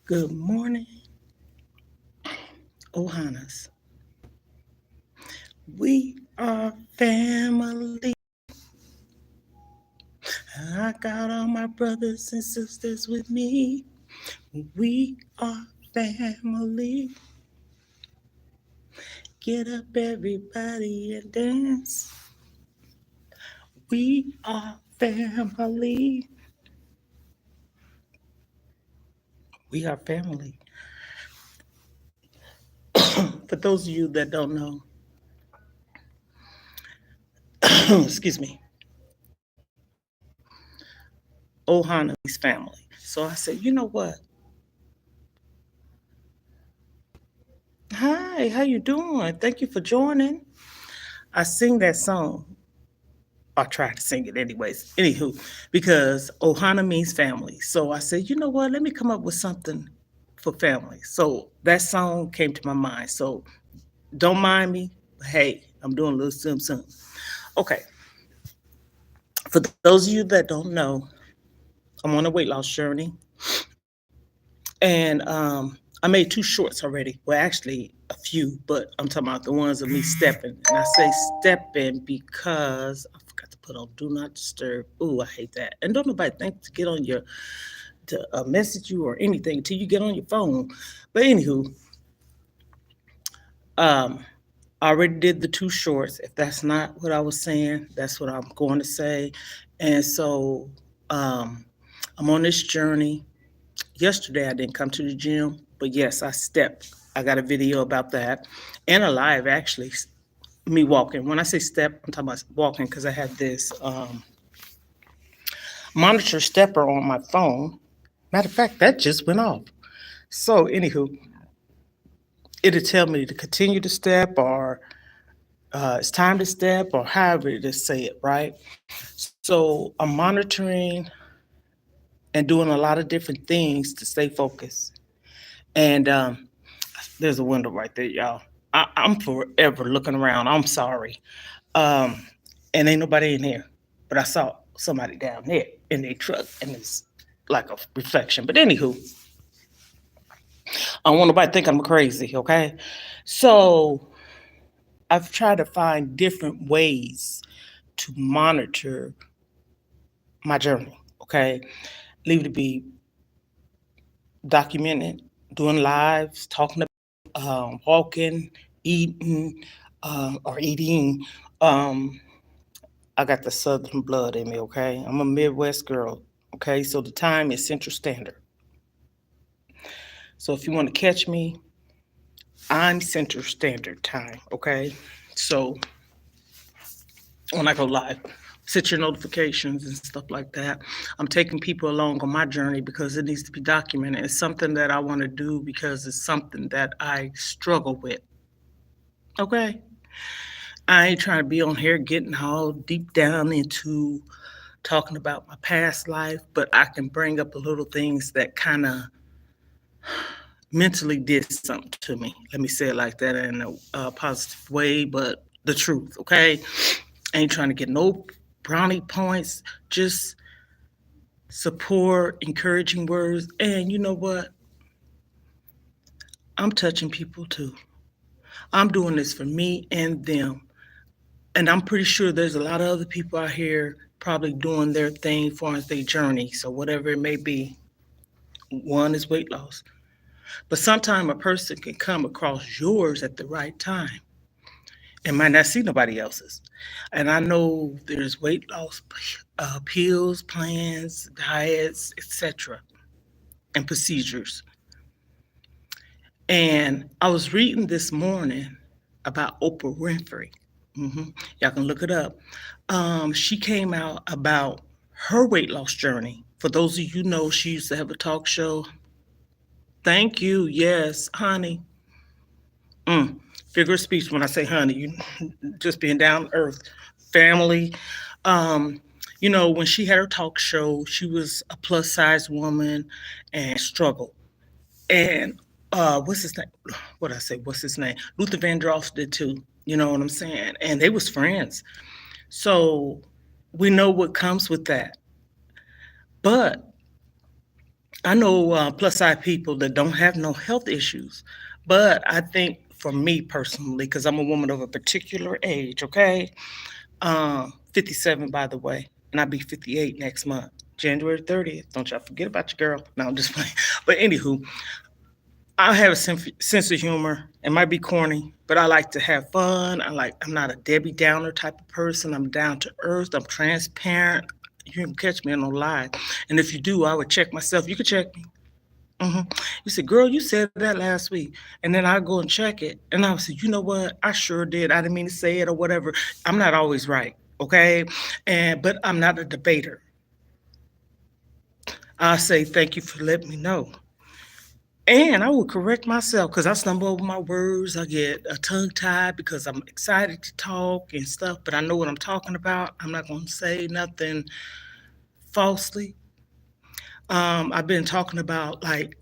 Good morning, Ohanas. We are family. I got all my brothers and sisters with me. We are family. Get up, everybody, and dance. We are family. We are family. For those of you that don't know, excuse me, Ohana's family. So I said, you know what? Hi, how you doing? Thank you for joining. I sing that song. I tried to sing it anyways. Anywho, because Ohana means family. So I said, you know what? Let me come up with something for family. So that song came to my mind. So don't mind me. But hey, I'm doing a little sim. Okay. For those of you that don't know, I'm on a weight loss journey. And I made two shorts already. Well, actually, a few, but I'm talking about the ones of me stepping. And I say stepping because I forgot to put on Do Not Disturb. Ooh, I hate that. And don't nobody think to get on your, to message you or anything until you get on your phone. But anywho, um, I already did the two shorts. If that's not what I was saying, that's what I'm going to say. And so um, I'm on this journey. Yesterday I didn't come to the gym, but yes, I stepped. I got a video about that and a live actually. Me walking. When I say step, I'm talking about walking because I have this monitor stepper on my phone. Matter of fact, that just went off. So, anywho, it'll tell me to continue to step or it's time to step or however to say it, right? So, I'm monitoring and doing a lot of different things to stay focused. And there's a window right there, y'all. I'm forever looking around. I'm sorry. Um, and ain't nobody in here. But I saw somebody down there in their truck and it's like a reflection. But anywho, I don't want nobody to think I'm crazy, okay? So I've tried to find different ways to monitor my journey, okay? Leave it to be documented, doing lives, talking about walking, eating, or eating. Um, I got the Southern blood in me, okay? I'm a Midwest girl, okay? So the time is Central Standard. So if you want to catch me, I'm Central Standard Time, okay? So when I go live, set your notifications and stuff like that. I'm taking people along on my journey because it needs to be documented. It's something that I want to do because it's something that I struggle with, okay? I ain't trying to be on here getting all deep down into talking about my past life, but I can bring up the little things that kind of mentally did something to me. Let me say it like that in a positive way, but the truth, okay? I ain't trying to get no brownie points, just support, encouraging words. And you know what? I'm touching people too. I'm doing this for me and them. And I'm pretty sure there's a lot of other people out here probably doing their thing for their journey. So whatever it may be, one is weight loss. But sometimes a person can come across yours at the right time and might not see nobody else's. And I know there's weight loss pills, plans, diets, etc., and procedures. And I was reading this morning about Oprah Winfrey. Y'all can look it up. She came out about her weight loss journey. For those of you who know, she used to have a talk show. Thank you. Yes, honey. Mm. Figure of speech when I say honey, you just being down to earth, family. Um, you know, when she had her talk show, she was a plus size woman and struggled. And what's his name? What I say? What's his name? Luther Vandross did too. You know what I'm saying? And they was friends. So we know what comes with that. But I know plus size people that don't have no health issues, but I think for me personally, because I'm a woman of a particular age, okay, 57 by the way, and I'll be 58 next month, January 30th. Don't y'all forget about your girl. No, I'm just playing. But anywho, I have a sense of humor. It might be corny, but I like to have fun. I'm not a Debbie Downer type of person. I'm down to earth. I'm transparent. You can catch me in no lie. And if you do, I would check myself. You can check me. hmm You said, girl, you said that last week. And then I go and check it. And I would say, you know what? I sure did. I didn't mean to say it or whatever. I'm not always right. Okay. But I'm not a debater. I say, thank you for letting me know. And I will correct myself because I stumble over my words. I get a tongue tied because I'm excited to talk and stuff, but I know what I'm talking about. I'm not going to say nothing falsely. I've been talking about like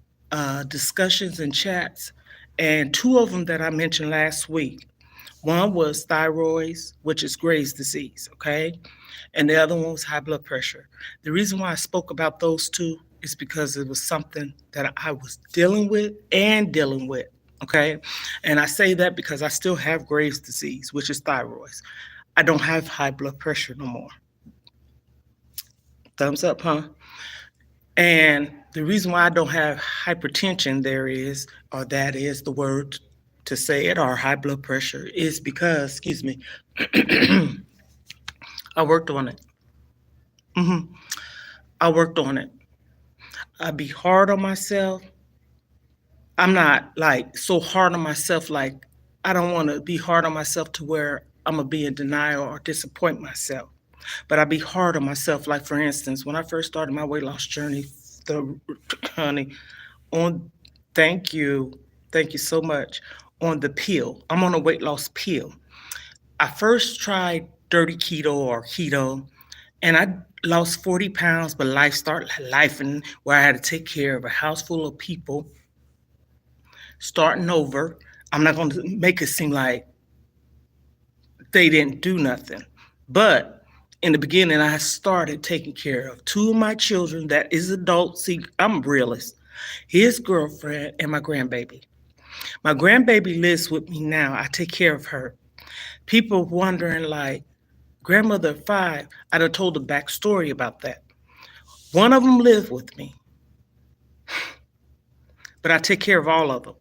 discussions and chats, and two of them that I mentioned last week. One was thyroids, which is Graves' disease, okay? And the other one was high blood pressure. The reason why I spoke about those two is because it was something that I was dealing with, okay? And I say that because I still have Graves' disease, which is thyroids. I don't have high blood pressure no more. Thumbs up, huh? And the reason why I don't have hypertension or that is the word to say it, or high blood pressure, is because, excuse me, I worked on it. hmm I worked on it. I be hard on myself. I'm not like so hard on myself, like I don't want to be hard on myself to where I'm gonna be in denial or disappoint myself. But I be hard on myself. Like for instance, when I first started my weight loss journey, the honey, on thank you so much. On the pill, I'm on a weight loss pill. I first tried dirty keto or keto, and I lost 40 pounds, but life started lifing where I had to take care of a house full of people, starting over. I'm not going to make it seem like they didn't do nothing, but in the beginning, I started taking care of two of my children that is adult. See, I'm a realist. His girlfriend and my grandbaby. My grandbaby lives with me now. I take care of her. People wondering like, grandmother of five, I done told the backstory about that. One of them lived with me, but I take care of all of them.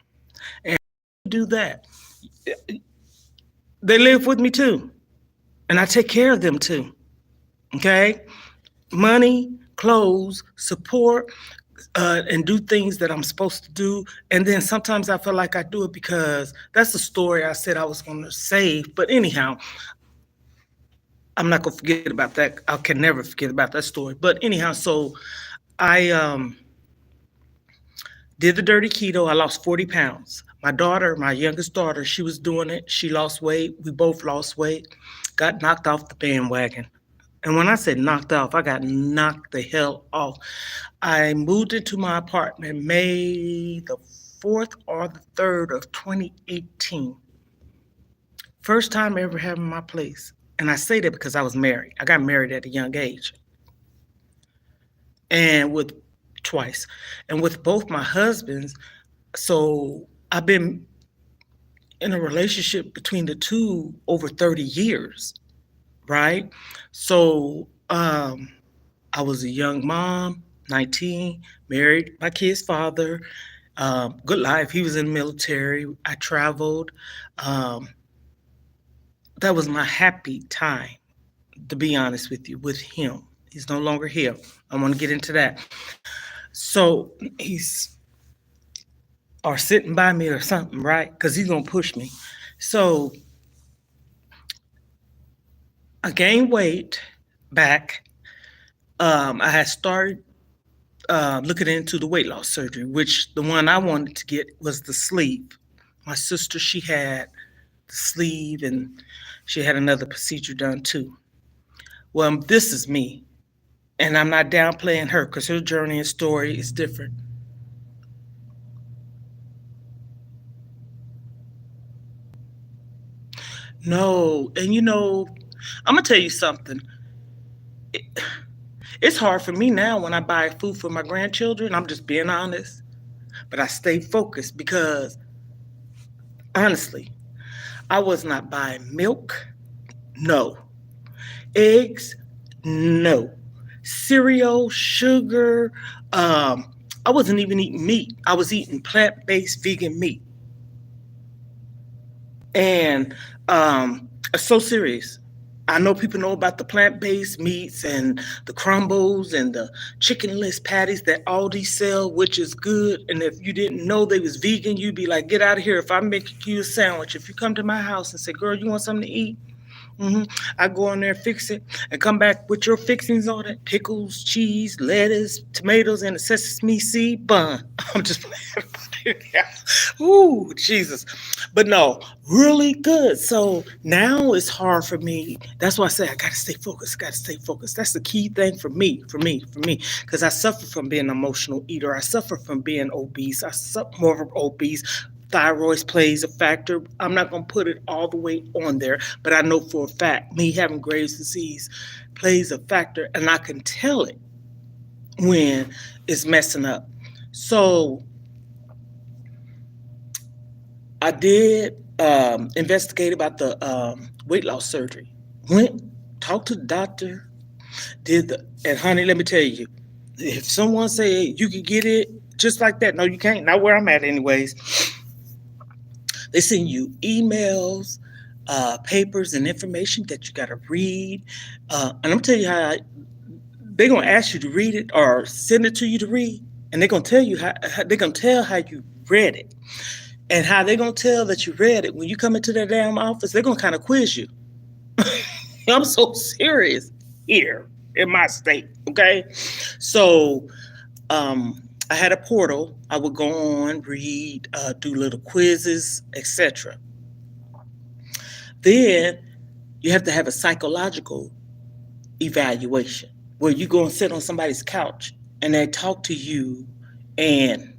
And do that. They live with me too, and I take care of them too. Okay? Money, clothes, support, and do things that I'm supposed to do. And then sometimes I feel like I do it because that's the story I said I was going to save. But anyhow, I'm not going to forget about that. I can never forget about that story. But anyhow, so I did the dirty keto. I lost 40 pounds. My daughter, my youngest daughter, she was doing it. She lost weight. We both lost weight. Got knocked off the bandwagon. And when I said knocked off, I got knocked the hell off. I moved into my apartment May the 4th or the 3rd of 2018. First time ever having my place. And I say that because I was married. I got married at a young age. And with twice. And with both my husbands, so I've been in a relationship between the two over 30 years, right? So I was a young mom, 19, married my kid's father, good life. He was in the military. I traveled. Um, that was my happy time, to be honest with you, with him. He's no longer here. I want to get into that. So he's or sitting by me or something, right? Because he's gonna push me. So I gained weight back. I had started looking into the weight loss surgery, which the one I wanted to get was the sleeve. My sister, she had the sleeve and she had another procedure done too. Well, this is me, and I'm not downplaying her because her journey and story is different. No, and I'm gonna tell you something. It's hard for me now when I buy food for my grandchildren. I'm just being honest, but I stay focused because honestly, I was not buying milk, no. Eggs, no. Cereal, sugar, I wasn't even eating meat. I was eating plant-based vegan meat. And it's so serious. I know people know about the plant-based meats and the crumbles and the chickenless patties that Aldi sell, which is good. And if you didn't know they was vegan, you'd be like, get out of here. If I make you a sandwich, if you come to my house and say, girl, you want something to eat? I go in there, fix it, and come back with your fixings on it: pickles, cheese, lettuce, tomatoes, and a sesame seed bun. I'm just playing. Ooh, Jesus. But no, really good. So now it's hard for me. That's why I say I gotta stay focused, gotta stay focused. That's the key thing for me, for me. Because I suffer from being an emotional eater. I suffer from being obese. I suffer more obese. Thyroid plays a factor. I'm not going to put it all the way on there, but I know for a fact me having Graves' disease plays a factor, and I can tell it when it's messing up. So I did investigate about the weight loss surgery. Went, talked to the doctor, and honey, let me tell you, if someone say you can get it just like that, no, you can't. Not where I'm at, anyways. They send you emails, papers, and information that you got to read. And I'm gonna tell you they're gonna ask you to read it or send it to you to read, and they're gonna tell you how they're gonna tell how you read it, and how they're gonna tell that you read it when you come into their damn office. They're gonna kind of quiz you. I'm so serious here in my state. Okay, so I had a portal. I would go on, read, do little quizzes, etc. Then you have to have a psychological evaluation where you go and sit on somebody's couch and they talk to you, and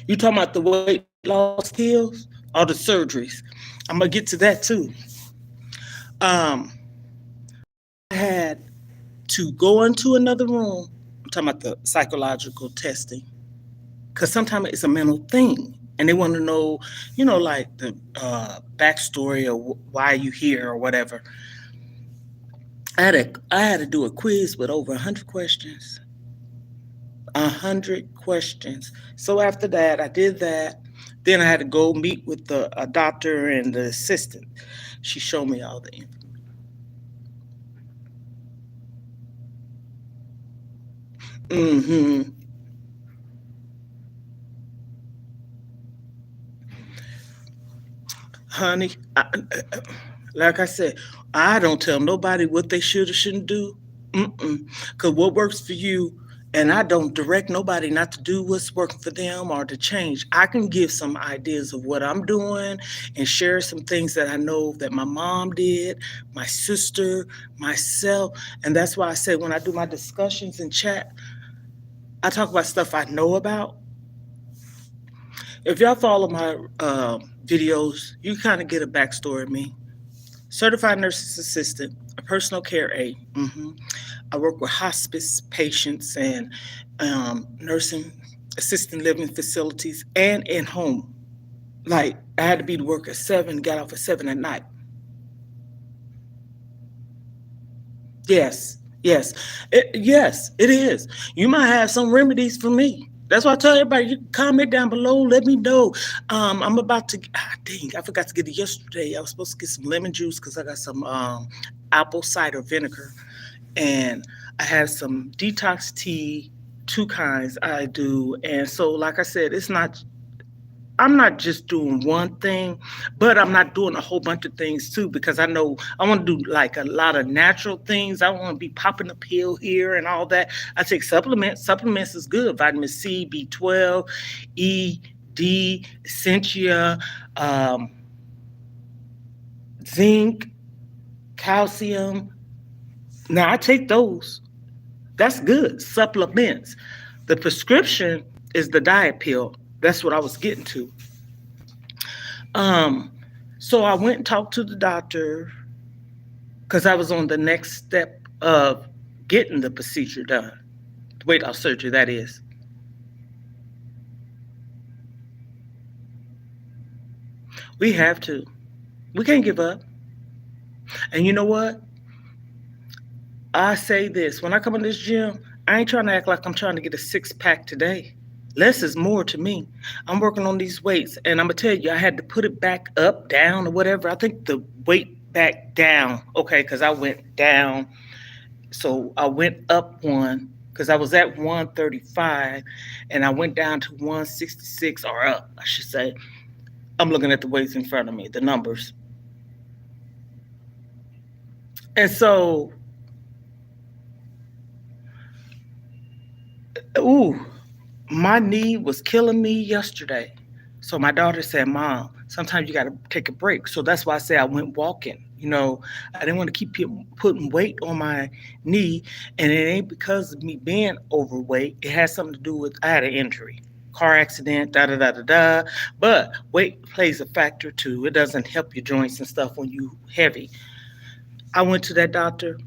you talking about the weight loss pills or the surgeries. I'm gonna get to that too. Um, I had to go into another room. I'm talking about the psychological testing, because sometimes it's a mental thing, and they want to know, like the backstory or why you here or whatever. I had to do a quiz with over 100 questions. 100 questions. So after that, I did that. Then I had to go meet with the a doctor and the assistant. She showed me all the information. Mm-hmm. Honey, like I said, I don't tell nobody what they should or shouldn't do. Mm-mm. Because what works for you, and I don't direct nobody not to do what's working for them or to change. I can give some ideas of what I'm doing and share some things that I know that my mom did, my sister, myself. And that's why I say when I do my discussions in chat, I talk about stuff I know about. If y'all follow my videos, you kind of get a backstory of me. Certified nurse's assistant, a personal care aide. I work with hospice patients and nursing assisted living facilities and in home. Like I had to be to work at 7, got off at 7 at night. Yes, yes, yes, it is. You might have some remedies for me. That's why I tell everybody, you comment down below, let me know. I'm about to, dang, I forgot to get it yesterday. I was supposed to get some lemon juice because I got some apple cider vinegar. And I have some detox tea, two kinds I do. And so, like I said, I'm not just doing one thing, but I'm not doing a whole bunch of things too, because I know I want to do like a lot of natural things. I want to be popping a pill here and all that. I take supplements. Supplements is good. Vitamin C, B12, E, D, Essentia, um, zinc, calcium. Now I take those. That's good. Supplements. The prescription is the diet pill. That's what I was getting to. Um, so I went and talked to the doctor because I was on the next step of getting the procedure done, the weight loss surgery, that is. We have to. We can't give up. And you know what? I say this when I come in this gym, I ain't trying to act like I'm trying to get a six pack today. Less is more to me. I'm working on these weights, and I'm gonna tell you, I had to put it back up, down, or whatever. I think the weight back down, okay, because I went down. So I went up one because I was at 135, and I went down to 166, or up, I should say. I'm looking at the weights in front of me, the numbers. And so, ooh, my knee was killing me yesterday. So my daughter said, Mom, sometimes you got to take a break. So that's why I say I went walking. I didn't want to keep putting weight on my knee. And it ain't because of me being overweight. It has something to do with I had an injury, car accident, da da da da da. But weight plays a factor too. It doesn't help your joints and stuff when you heavy. I went to that doctor,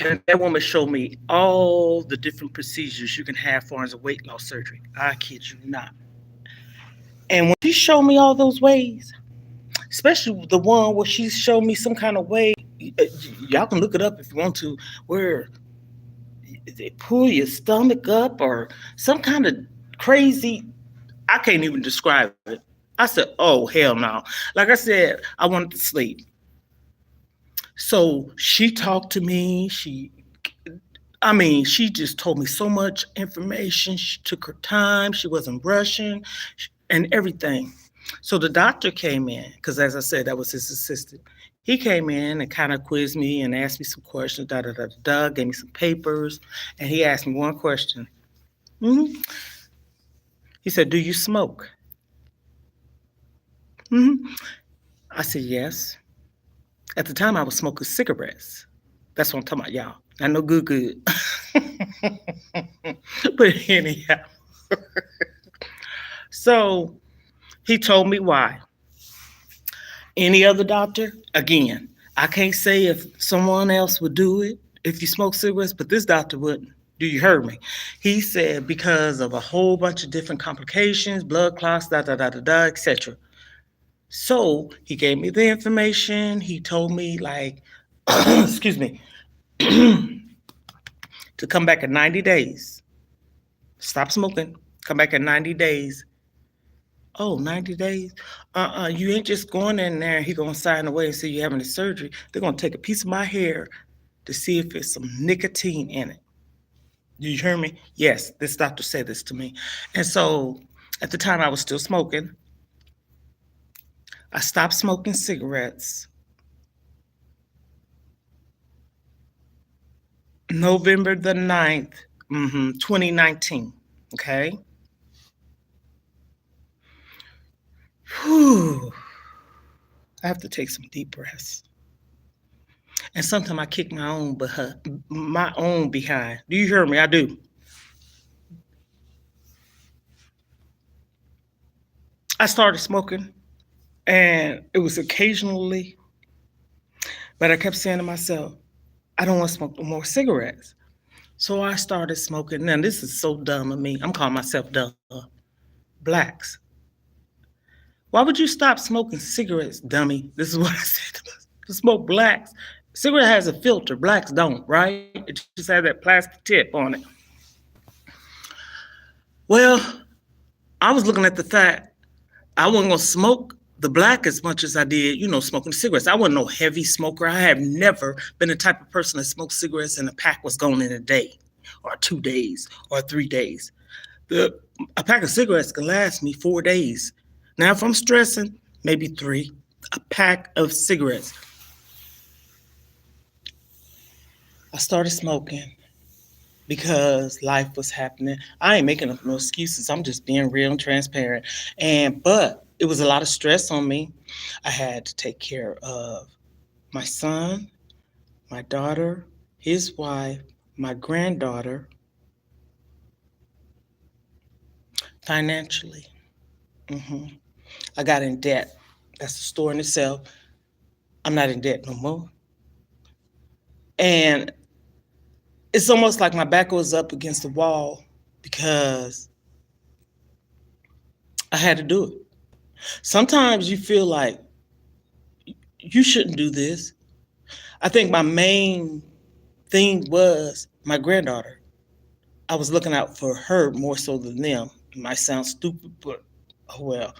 and that woman showed me all the different procedures you can have for as a weight loss surgery. I kid you not. And when she showed me all those ways, especially the one where she showed me some kind of way, y'all can look it up if you want to, where they pull your stomach up or some kind of crazy, I can't even describe it. I said, oh, hell no. Like I said, I wanted to sleep. So she talked to me. She just told me so much information. She took her time. She wasn't rushing and everything. So the doctor came in, because as I said, that was his assistant. He came in and kind of quizzed me and asked me some questions, da da da da, gave me some papers, and he asked me one question. hmm He said, "Do you smoke?" hmm I said, "Yes." At the time, I was smoking cigarettes. That's what I'm talking about, y'all. I know good, good. But anyhow, so he told me why. Any other doctor, again, I can't say if someone else would do it if you smoke cigarettes, but this doctor wouldn't. Do you hear me? He said because of a whole bunch of different complications, blood clots, da da da da da, etc. So he gave me the information. He told me like, excuse me, to come back in 90 days. Stop smoking. Come back in 90 days. Oh, 90 days? You ain't just going in there and he gonna sign away and say you're having a surgery. They're gonna take a piece of my hair to see if there's some nicotine in it. Do you hear me? Yes, this doctor said this to me. And so at the time I was still smoking. I stopped smoking cigarettes November the 9th, 2019. Okay. Whew. I have to take some deep breaths. And sometimes I kick my own behind. Do you hear me? I do. I started smoking, and it was occasionally, but I kept saying to myself, I don't want to smoke no more cigarettes. So I started smoking. Now, this is so dumb of me. I'm calling myself dumb. Blacks. Why would you stop smoking cigarettes, dummy? This is what I said to myself. To smoke blacks. Cigarette has a filter. Blacks don't, right? It just has that plastic tip on it. Well, I was looking at the fact I wasn't gonna smoke the black as much as I did, smoking cigarettes. I wasn't no heavy smoker. I have never been the type of person that smoked cigarettes and a pack was gone in a day, or 2 days, or 3 days. A pack of cigarettes can last me 4 days. Now, if I'm stressing, maybe three. A pack of cigarettes. I started smoking because life was happening. I ain't making up no excuses. I'm just being real and transparent. But it was a lot of stress on me. I had to take care of my son, my daughter, his wife, my granddaughter, financially. hmm I got in debt. That's the story in itself. I'm not in debt no more. And it's almost like my back was up against the wall because I had to do it. Sometimes you feel like you shouldn't do this. I think my main thing was my granddaughter. I was looking out for her more so than them. It might sound stupid, but oh well.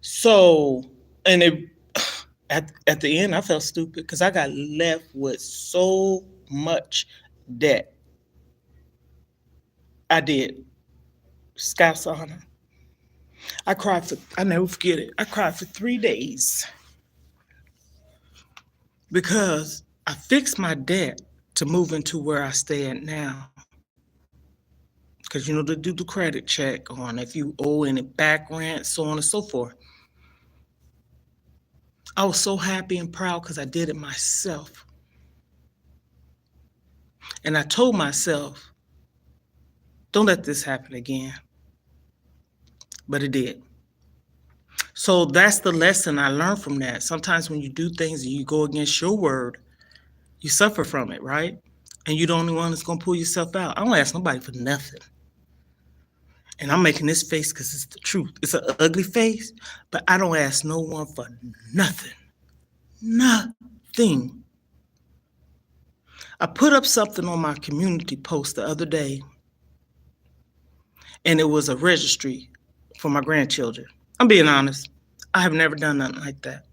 So, and it at the end, I felt stupid because I got left with so much debt. I did. Scout's honor. I never forget it. I cried for 3 days because I fixed my debt to move into where I stand now. Because you know they do the credit check on if you owe any back rent, so on and so forth. I was so happy and proud because I did it myself. And I told myself, don't let this happen again. But it did. So that's the lesson I learned from that. Sometimes when you do things and you go against your word, you suffer from it, right? And you're the only one that's going to pull yourself out. I don't ask nobody for nothing. And I'm making this face because it's the truth. It's an ugly face, but I don't ask no one for nothing. Nothing. I put up something on my community post the other day, and it was a registry for my grandchildren. I'm being honest. I have never done nothing like that.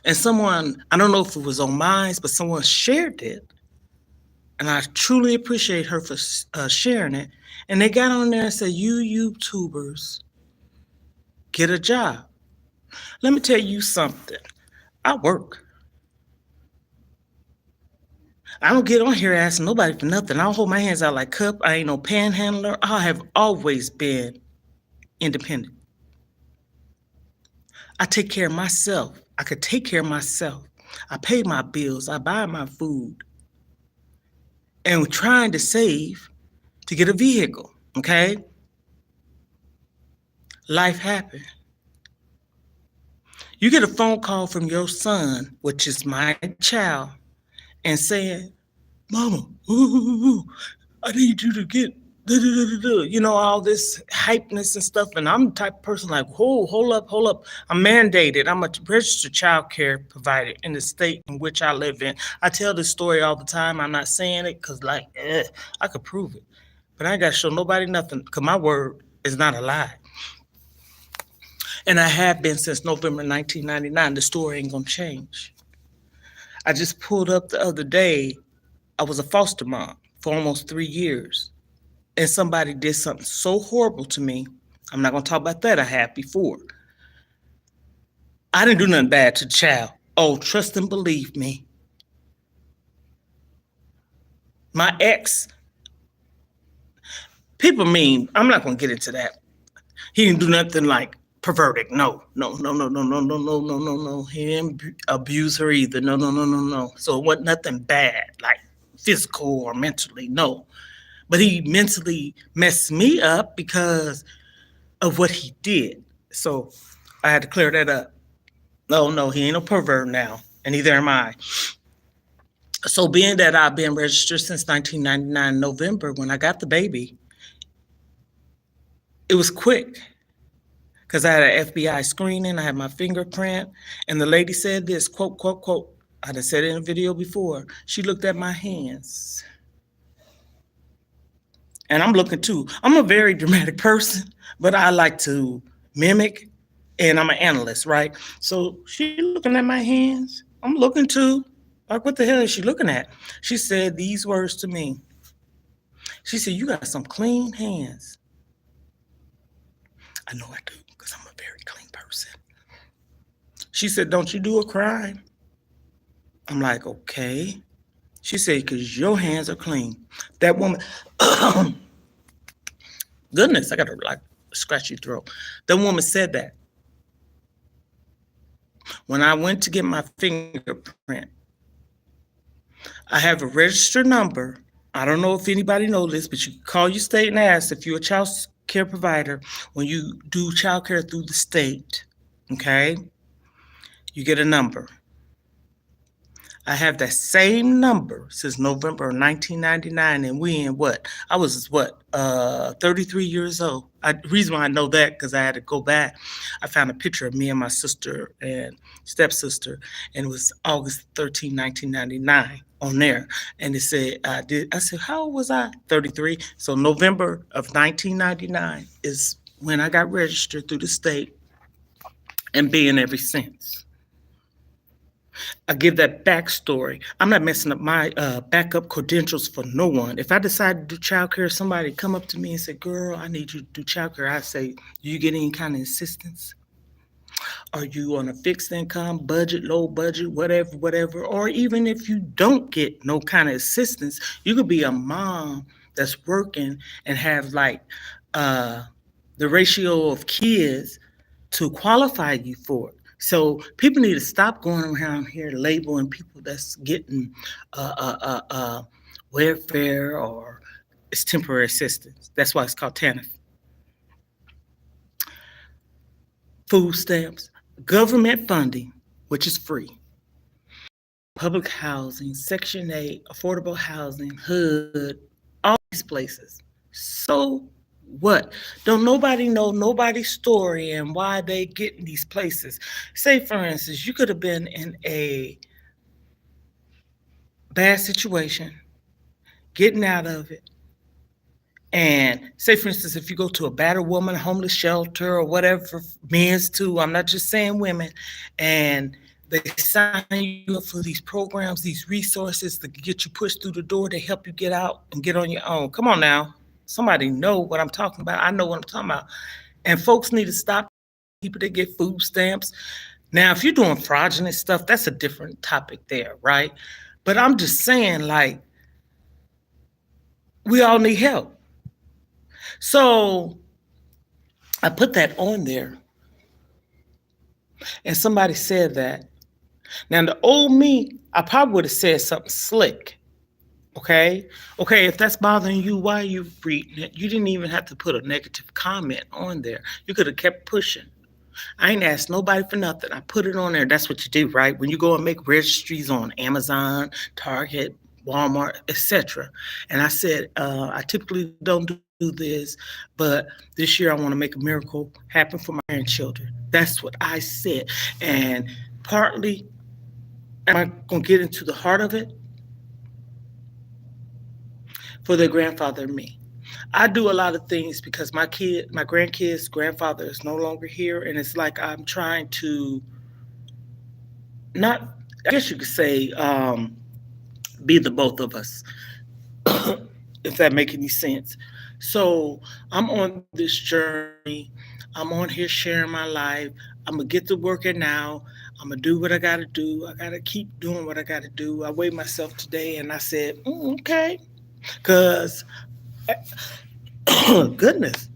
And someone, I don't know if it was on mine, but someone shared it. And I truly appreciate her for sharing it. And they got on there and said, you YouTubers, get a job. Let me tell you something. I work. I don't get on here asking nobody for nothing. I don't hold my hands out like cup. I ain't no panhandler. I have always been independent. I take care of myself. I could take care of myself. I pay my bills. I buy my food. And we're trying to save to get a vehicle, okay? Life happened. You get a phone call from your son, which is my child, and saying, Mama, I need you to get, you know, all this hypeness and stuff. And I'm the type of person like, hold up. I'm mandated. I'm a registered child care provider in the state in which I live in. I tell this story all the time. I'm not saying it because, like, I could prove it. But I ain't got to show nobody nothing because my word is not a lie. And I have been since November 1999. The story ain't going to change. I just pulled up the other day. I was a foster mom for almost 3 years. And somebody did something so horrible to me. I'm not going to talk about that. I have before. I didn't do nothing bad to the child. Oh, trust and believe me. My ex, people mean, I'm not going to get into that. He didn't do nothing like perverted. No. He didn't abuse her either. No. So it wasn't nothing bad, like physical or mentally. No. But he mentally messed me up because of what he did. So I had to clear that up. No, he ain't no pervert now, and neither am I. So being that I've been registered since 1999 November, when I got the baby, it was quick because I had an FBI screening. I had my fingerprint, and the lady said this, quote, I done said it in a video before. She looked at my hands. And I'm looking too. I'm a very dramatic person, but I like to mimic, and I'm an analyst, right? So she looking at my hands. I'm looking too. Like, what the hell is she looking at? She said these words to me. She said, you got some clean hands. I know I do because I'm a very clean person. She said, don't you do a crime? I'm like, okay. She said, because your hands are clean. That woman, goodness, I got to like scratch your throat. That woman said that. When I went to get my fingerprint, I have a registered number. I don't know if anybody knows this, but you can call your state and ask if you're a child care provider, when you do child care through the state, okay, you get a number. I have that same number since November of 1999, and we in what? I was what? 33 years old. The reason why I know that because I had to go back. I found a picture of me and my sister and stepsister, and it was August 13, 1999 on there. And it said, I said, how old was I? 33. So November of 1999 is when I got registered through the state and been ever since. I give that backstory. I'm not messing up my backup credentials for no one. If I decide to do childcare, somebody come up to me and say, "Girl, I need you to do childcare," I say, "Do you get any kind of assistance? Are you on a fixed income, budget, low budget, whatever, whatever?" Or even if you don't get no kind of assistance, you could be a mom that's working and have like uh, the ratio of kids to qualify you for it. So people need to stop going around here labeling people that's getting uh, uh, uh, uh, welfare or it's temporary assistance. That's why it's called TANF. Food stamps, government funding, which is free, public housing, Section 8, affordable housing, HUD, all these places. So what? Don't nobody know nobody's story and why they get in these places. Say, for instance, you could have been in a bad situation, getting out of it. And say, for instance, if you go to a battered woman, homeless shelter, or whatever, men's too, I'm not just saying women, and they sign you up for these programs, these resources to get you pushed through the door to help you get out and get on your own. Come on now. Somebody know what I'm talking about. I know what I'm talking about. And folks need to stop people that get food stamps. Now, if you're doing fraudulent stuff, that's a different topic there, right? But I'm just saying, like, we all need help. So I put that on there. And somebody said that. Now, the old me, I probably would have said something slick. Okay. Okay. If that's bothering you, why are you reading it? You didn't even have to put a negative comment on there. You could have kept pushing. I ain't asked nobody for nothing. I put it on there. That's what you do, right? When you go and make registries on Amazon, Target, Walmart, etc. And I said, I typically don't do this, but this year I want to make a miracle happen for my grandchildren. That's what I said. And partly, am I going to get into the heart of it? For their grandfather and me. I do a lot of things because my grandkids' grandfather is no longer here, and it's like I'm trying to not, I guess you could say, be the both of us, if that make any sense. So I'm on this journey. I'm on here sharing my life. I'm gonna get to working now. I'm gonna do what I gotta do. I gotta keep doing what I gotta do. I weighed myself today, and I said, okay, because goodness,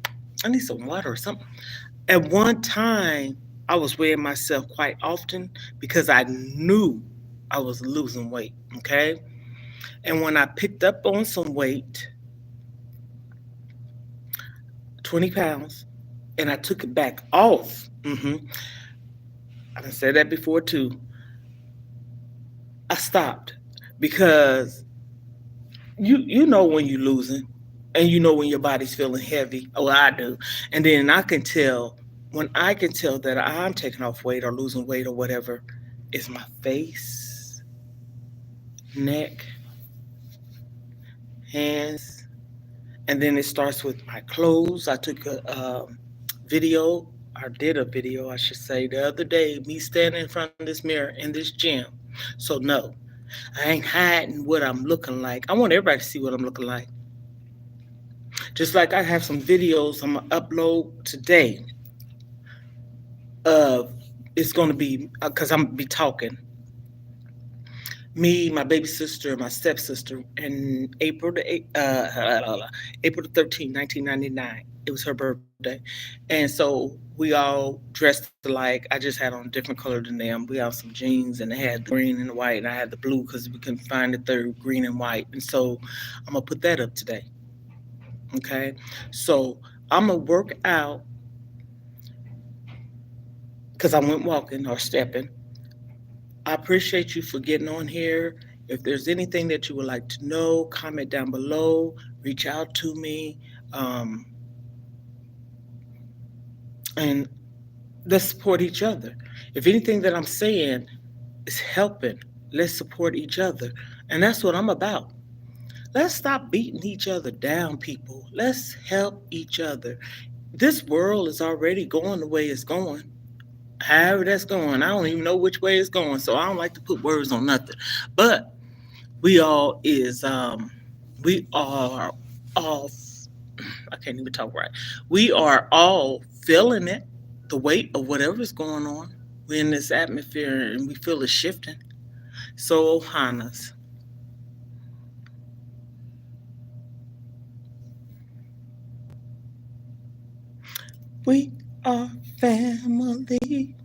I need some water or something. At one time, I was weighing myself quite often because I knew I was losing weight. Okay. And when I picked up on some weight, 20 pounds, and I took it back off. I said that before too. I stopped because you know when you're losing and you know when your body's feeling heavy. Oh, I do. And then I can tell when I can tell that I'm taking off weight or losing weight or whatever, is my face, neck, hands, and then it starts with my clothes. I took a video, or did a video, I should say, the other day, me standing in front of this mirror in this gym. So no, I ain't hiding what I'm looking like. I want everybody to see what I'm looking like. Just like I have some videos I'm gonna upload today. It's gonna be because I'm gonna be talking. Me, my baby sister, and my stepsister, and April the 13th, 1999. It was her birthday, and so we all dressed alike. I just had on a different color than them. We had some jeans, and they had green and white, and I had the blue because we couldn't find the third green and white. And so I'm gonna put that up today. Okay, so I'm going to work out because I went walking or stepping. I appreciate you for getting on here. If there's anything that you would like to know, comment down below, reach out to me, um, and let's support each other. If anything that I'm saying is helping, let's support each other. And that's what I'm about. Let's stop beating each other down, people. Let's help each other. This world is already going the way it's going. However that's going, I don't even know which way it's going, so I don't like to put words on nothing. But we are all, I can't even talk right. We are all feeling it, the weight of whatever's going on. We're in this atmosphere and we feel it shifting. So, Ohanas, we are family.